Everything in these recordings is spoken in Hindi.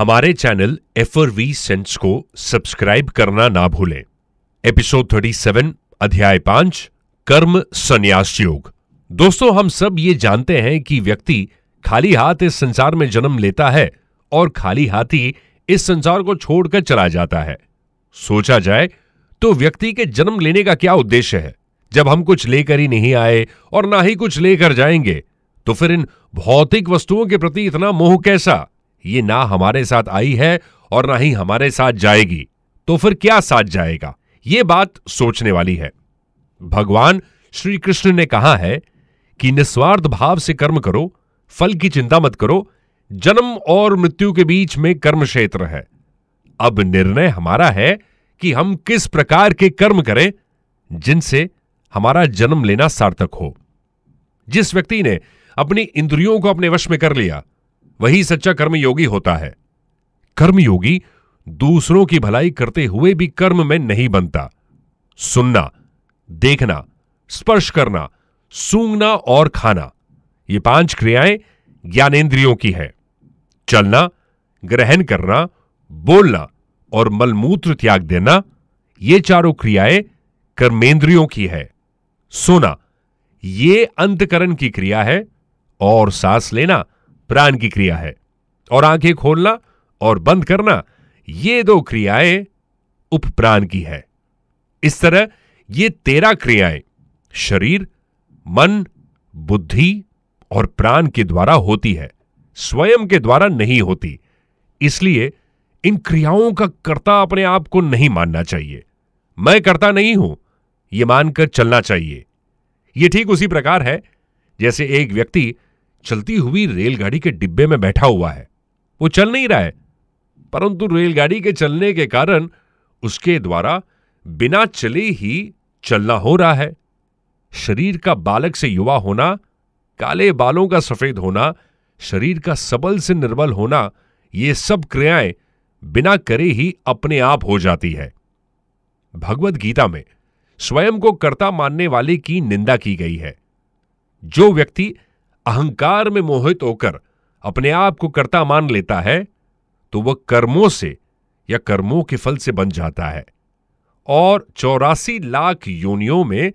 हमारे चैनल FRV सेंस को सब्सक्राइब करना ना भूलें। एपिसोड 37 अध्याय 5 कर्म संन्यास योग। दोस्तों, हम सब ये जानते हैं कि व्यक्ति खाली हाथ इस संसार में जन्म लेता है और खाली हाथ ही इस संसार को छोड़कर चला जाता है। सोचा जाए तो व्यक्ति के जन्म लेने का क्या उद्देश्य है? जब हम कुछ लेकर ही नहीं आए और ना ही कुछ लेकर जाएंगे, तो फिर इन भौतिक वस्तुओं के प्रति इतना मोह कैसा? ये ना हमारे साथ आई है और ना ही हमारे साथ जाएगी, तो फिर क्या साथ जाएगा? ये बात सोचने वाली है। भगवान श्री कृष्ण ने कहा है कि निस्वार्थ भाव से कर्म करो, फल की चिंता मत करो, जन्म और मृत्यु के बीच में कर्म क्षेत्र है। अब निर्णय हमारा है कि हम किस प्रकार के कर्म करें जिनसे हमारा जन्म लेना सार्थक हो। जिस व्यक्ति ने अपनी इंद्रियों को अपने वश में कर लिया, वही सच्चा कर्मयोगी होता है। कर्मयोगी दूसरों की भलाई करते हुए भी कर्म में नहीं बनता। सुनना, देखना, स्पर्श करना, सूंघना और खाना, ये 5 क्रियाएं ज्ञानेंद्रियों की है। चलना, ग्रहण करना, बोलना और मलमूत्र त्याग देना, ये 4 क्रियाएं कर्मेंद्रियों की है। सोना, ये अंतकरण की क्रिया है और सांस लेना प्राण की क्रिया है। और आंखें खोलना और बंद करना, ये 2 क्रियाएं उपप्राण की है। इस तरह ये 13 क्रियाएं शरीर, मन, बुद्धि और प्राण के द्वारा होती है, स्वयं के द्वारा नहीं होती। इसलिए इन क्रियाओं का कर्ता अपने आप को नहीं मानना चाहिए। मैं कर्ता नहीं हूं, यह मानकर चलना चाहिए। यह ठीक उसी प्रकार है जैसे एक व्यक्ति चलती हुई रेलगाड़ी के डिब्बे में बैठा हुआ है। वो चल नहीं रहा है, परंतु रेलगाड़ी के चलने के कारण उसके द्वारा बिना चले ही चलना हो रहा है। शरीर का बालक से युवा होना, काले बालों का सफेद होना, शरीर का सबल से निर्बल होना, ये सब क्रियाएं बिना करे ही अपने आप हो जाती है। भगवद गीता में स्वयं को कर्ता मानने वाले की निंदा की गई है। जो व्यक्ति अहंकार में मोहित होकर अपने आप को कर्ता मान लेता है, तो वह कर्मों से या कर्मों के फल से बन जाता है और 84 लाख योनियों में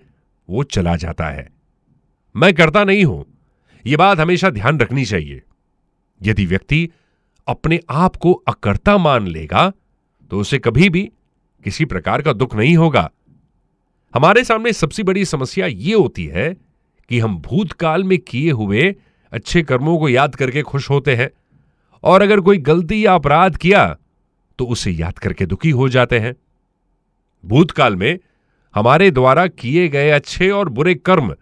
वो चला जाता है। मैं कर्ता नहीं हूं, यह बात हमेशा ध्यान रखनी चाहिए। यदि व्यक्ति अपने आप को अकर्ता मान लेगा, तो उसे कभी भी किसी प्रकार का दुख नहीं होगा। हमारे सामने सबसे बड़ी समस्या यह होती है कि हम भूतकाल में किए हुए अच्छे कर्मों को याद करके खुश होते हैं, और अगर कोई गलती या अपराध किया तो उसे याद करके दुखी हो जाते हैं। भूतकाल में हमारे द्वारा किए गए अच्छे और बुरे कर्म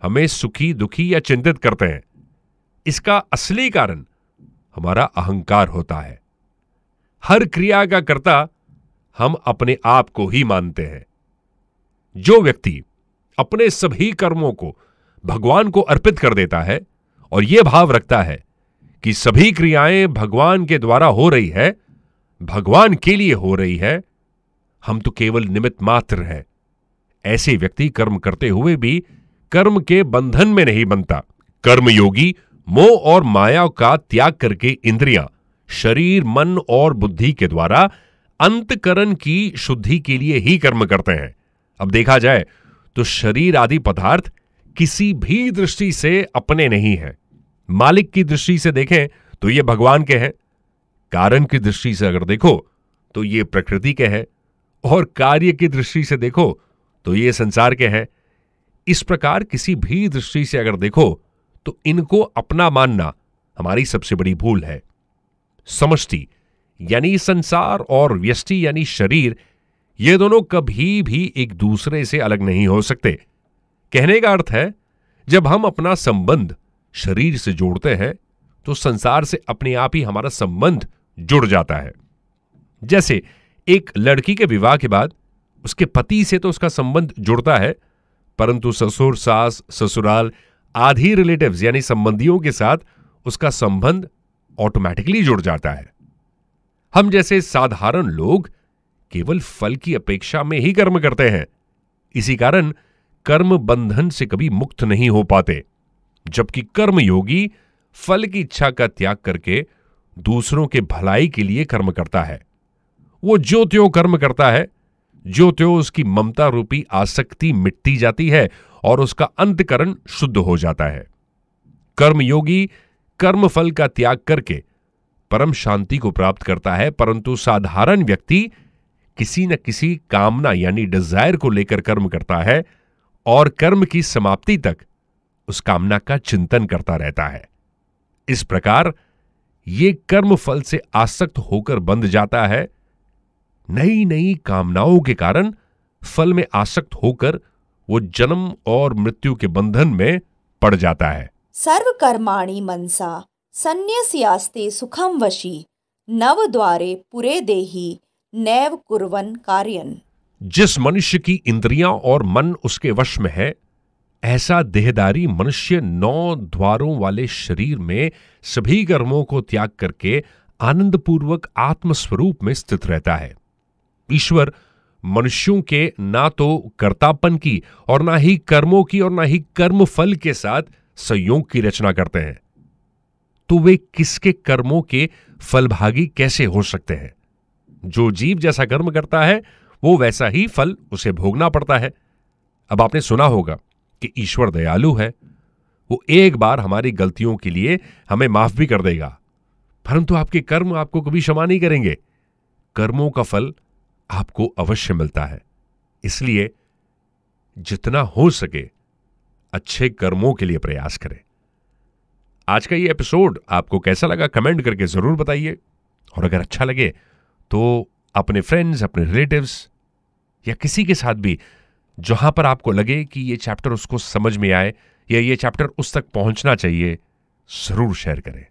हमें सुखी, दुखी या चिंतित करते हैं। इसका असली कारण हमारा अहंकार होता है। हर क्रिया का कर्ता हम अपने आप को ही मानते हैं। जो व्यक्ति अपने सभी कर्मों को भगवान को अर्पित कर देता है और यह भाव रखता है कि सभी क्रियाएं भगवान के द्वारा हो रही है, भगवान के लिए हो रही है, हम तो केवल निमित्त मात्र हैं, ऐसे व्यक्ति कर्म करते हुए भी कर्म के बंधन में नहीं बनता। कर्मयोगी मोह और माया का त्याग करके इंद्रियां, शरीर, मन और बुद्धि के द्वारा अंतकरण की शुद्धि के लिए ही कर्म करते हैं। अब देखा जाए तो शरीर आदि पदार्थ किसी भी दृष्टि से अपने नहीं है। मालिक की दृष्टि से देखें तो ये भगवान के हैं, कारण की दृष्टि से अगर देखो तो ये प्रकृति के हैं, और कार्य की दृष्टि से देखो तो ये संसार के हैं। इस प्रकार किसी भी दृष्टि से अगर देखो तो इनको अपना मानना हमारी सबसे बड़ी भूल है। समष्टि यानी संसार और व्यष्टि यानी शरीर, ये दोनों कभी भी एक दूसरे से अलग नहीं हो सकते। कहने का अर्थ है, जब हम अपना संबंध शरीर से जोड़ते हैं तो संसार से अपने आप ही हमारा संबंध जुड़ जाता है। जैसे एक लड़की के विवाह के बाद उसके पति से तो उसका संबंध जुड़ता है, परंतु ससुर, सास, ससुराल आदि रिलेटिव्स यानी संबंधियों के साथ उसका संबंध ऑटोमेटिकली जुड़ जाता है। हम जैसे साधारण लोग केवल फल की अपेक्षा में ही कर्म करते हैं। इसी कारण कर्म बंधन से कभी मुक्त नहीं हो पाते, जबकि कर्मयोगी फल की इच्छा का त्याग करके दूसरों के भलाई के लिए कर्म करता है। वो जो त्यों कर्म करता है, जो त्यों उसकी ममता रूपी आसक्ति मिटती जाती है और उसका अंतकरण शुद्ध हो जाता है। कर्मयोगी कर्म फल का त्याग करके परम शांति को प्राप्त करता है, परंतु साधारण व्यक्ति किसी न किसी कामना यानी डिजायर को लेकर कर्म करता है और कर्म की समाप्ति तक उस कामना का चिंतन करता रहता है। इस प्रकार ये कर्म फल से आसक्त होकर बंध जाता है। नई नई कामनाओं के कारण फल में आसक्त होकर वो जन्म और मृत्यु के बंधन में पड़ जाता है। सर्व कर्माणि मनसा सन्न्यस्यास्ते सुखम वशी नव द्वारे पुरे देहि नैव कुर्वन् कार्यन्। जिस मनुष्य की इंद्रियां और मन उसके वश में है, ऐसा देहदारी मनुष्य 9 द्वारों वाले शरीर में सभी कर्मों को त्याग करके आनंदपूर्वक आत्मस्वरूप में स्थित रहता है। ईश्वर मनुष्यों के ना तो कर्तापन की और ना ही कर्मों की और ना ही कर्म फल के साथ संयोग की रचना करते हैं, तो वे किसके कर्मों के फलभागी कैसे हो सकते हैं? जो जीव जैसा कर्म करता है वो वैसा ही फल उसे भोगना पड़ता है। अब आपने सुना होगा कि ईश्वर दयालु है, वो एक बार हमारी गलतियों के लिए हमें माफ भी कर देगा, परंतु आपके कर्म आपको कभी क्षमा नहीं करेंगे। कर्मों का फल आपको अवश्य मिलता है। इसलिए जितना हो सके अच्छे कर्मों के लिए प्रयास करें। आज का ये एपिसोड आपको कैसा लगा कमेंट करके जरूर बताइए, और अगर अच्छा लगे तो अपने फ्रेंड्स, अपने रिलेटिव्स या किसी के साथ भी जहां पर आपको लगे कि ये चैप्टर उसको समझ में आए या ये चैप्टर उस तक पहुंचना चाहिए, जरूर शेयर करें।